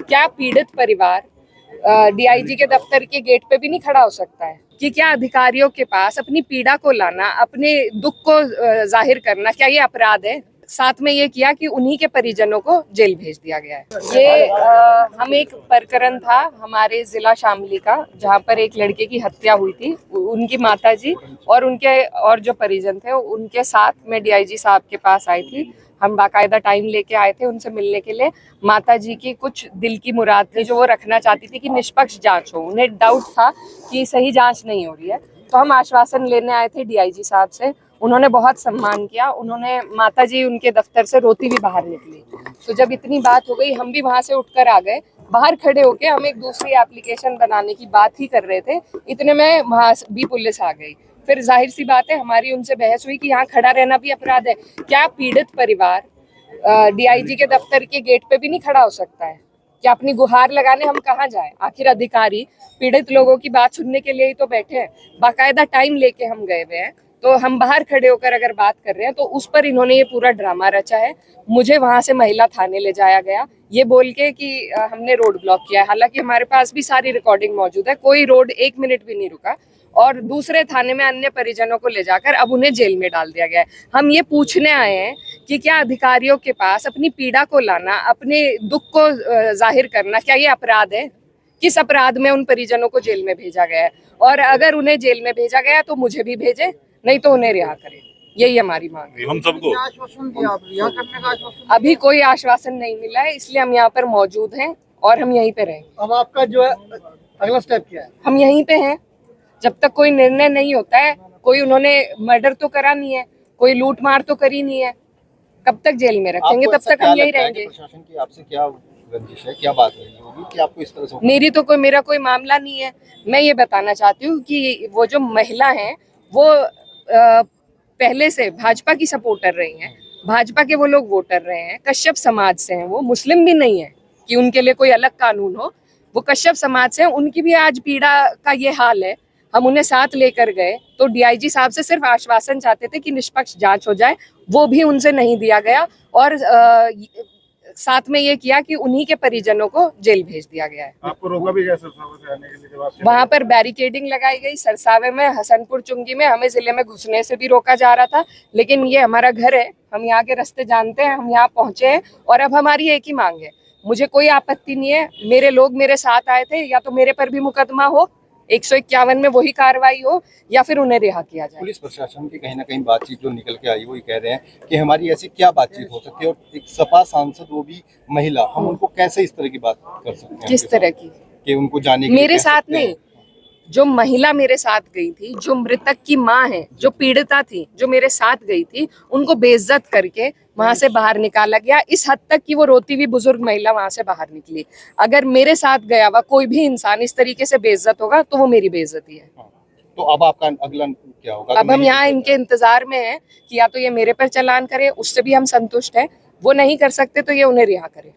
क्या पीड़ित परिवार डीआईजी के दफ्तर के गेट पे भी नहीं खड़ा हो सकता है? कि क्या अधिकारियों के पास अपनी पीड़ा को लाना, अपने दुख को जाहिर करना, क्या ये अपराध है? साथ में ये किया कि उन्हीं के परिजनों को जेल भेज दिया गया है। ये हम एक प्रकरण था हमारे जिला शामली का, जहाँ पर एक लड़के की हत्या हुई थी। उनकी माताजी और उनके और जो परिजन थे उनके साथ में डीआईजी साहब के पास आई थी। हम बाकायदा टाइम लेके आए थे उनसे मिलने के लिए। माता जी की कुछ दिल की मुराद थी जो वो रखना चाहती थी कि निष्पक्ष जांच हो। उन्हें डाउट था कि सही जांच नहीं हो रही है, तो हम आश्वासन लेने आए थे डीआईजी साहब से। उन्होंने बहुत सम्मान किया। उन्होंने माता जी उनके दफ्तर से रोती भी बाहर निकली। तो जब इतनी बात हो गई, हम भी वहां से उठकर आ गए। बाहर खड़े होके हम एक दूसरी एप्लीकेशन बनाने की बात ही कर रहे थे, इतने में वहां भी पुलिस आ गई। फिर जाहिर सी बात है हमारी उनसे बहस हुई कि यहाँ खड़ा रहना भी अपराध है। क्या पीड़ित परिवार डीआईजी के दफ्तर के गेट पे भी नहीं खड़ा हो सकता है? क्या अपनी गुहार लगाने हम कहाँ जाएं? आखिर अधिकारी पीड़ित लोगों की बात सुनने के लिए ही तो बैठे हैं। बाकायदा टाइम लेके हम गए हुए हैं, तो हम बाहर खड़े होकर अगर बात कर रहे हैं तो उस पर इन्होंने ये पूरा ड्रामा रचा है। मुझे वहां से महिला थाने ले जाया गया ये बोल के कि हमने रोड ब्लॉक किया है। हालांकि हमारे पास भी सारी रिकॉर्डिंग मौजूद है, कोई रोड 1 मिनट भी नहीं रुका। और दूसरे थाने में अन्य परिजनों को ले जाकर अब उन्हें जेल में डाल दिया गया है। हम ये पूछने आए हैं कि क्या अधिकारियों के पास अपनी पीड़ा को लाना, अपने दुख को जाहिर करना, क्या ये अपराध है? किस अपराध में उन परिजनों को जेल में भेजा गया है? और अगर उन्हें जेल में भेजा गया तो मुझे भी भेजे, नहीं तो उन्हें रिहा करें। यही हमारी मांग है। हम सबको आश्वासन दिया, आप रिहा करने का आश्वासन? अभी कोई आश्वासन नहीं मिला है, इसलिए हम यहाँ पर मौजूद हैं और हम यहीं पे रहेंगे। अब आपका जो है अगला स्टेप क्या है? हम यहीं पे हैं जब तक कोई निर्णय नहीं होता है। कोई उन्होंने मर्डर तो करा नहीं है, कोई लूट मार तो करी नहीं है, कब तक जेल में रखेंगे? तब तक हम यहीं रहेंगे। प्रशासन की आपसे क्या रंजिश है, क्या बात रही होगी कि आपको इस तरह से? मेरा कोई मामला नहीं है। मैं ये बताना चाहती हूँ कि वो जो महिला है वो पहले से भाजपा की सपोर्टर रही हैं। भाजपा के वो लोग वोटर रहे हैं, कश्यप समाज से हैं। वो मुस्लिम भी नहीं है कि उनके लिए कोई अलग कानून हो। वो कश्यप समाज से हैं, उनकी भी आज पीड़ा का ये हाल है। हम उन्हें साथ लेकर गए तो डीआईजी साहब से सिर्फ आश्वासन चाहते थे कि निष्पक्ष जांच हो जाए, वो भी उनसे नहीं दिया गया। और साथ में ये किया कि उन्हीं के परिजनों को जेल भेज दिया गया है। आपको रोका भी गया सरसावा से आने के लिए? जब आप वहां पर बैरिकेडिंग लगाई गई। सरसावे में, हसनपुर चुंगी में हमें जिले में घुसने से भी रोका जा रहा था, लेकिन ये हमारा घर है, हम यहाँ के रास्ते जानते हैं, हम यहाँ पहुंचे हैं और अब हमारी एक ही मांग है। मुझे कोई आपत्ति नहीं है, मेरे लोग मेरे साथ आए थे, या तो मेरे पर भी मुकदमा हो, 151 में वही कार्रवाई हो, या फिर उन्हें रिहा किया जाए। पुलिस प्रशासन की कहीं ना कहीं बातचीत जो निकल के आई वो ये कह रहे हैं कि हमारी ऐसी क्या बातचीत हो सकती है, और एक सपा सांसद वो भी महिला, हम उनको कैसे इस तरह की बात कर सकते हैं? किस तरह की? कि उनको जाने के मेरे साथ नहीं, जो महिला मेरे साथ गई थी, जो मृतक की माँ है, जो पीड़िता थी, जो मेरे साथ गई थी, उनको बेइज्जत करके वहां से बाहर निकाला गया। इस हद तक कि वो रोती हुई बुजुर्ग महिला वहां से बाहर निकली। अगर मेरे साथ गया हुआ कोई भी इंसान इस तरीके से बेइज्जत होगा तो वो मेरी बेइज्जती है। तो अब आपका अगला क्या होगा? अब हम यहाँ इनके इंतजार में हैं कि या तो ये मेरे पर चालान करे, उससे भी हम संतुष्ट हैं। वो नहीं कर सकते तो ये उन्हें रिहा करे।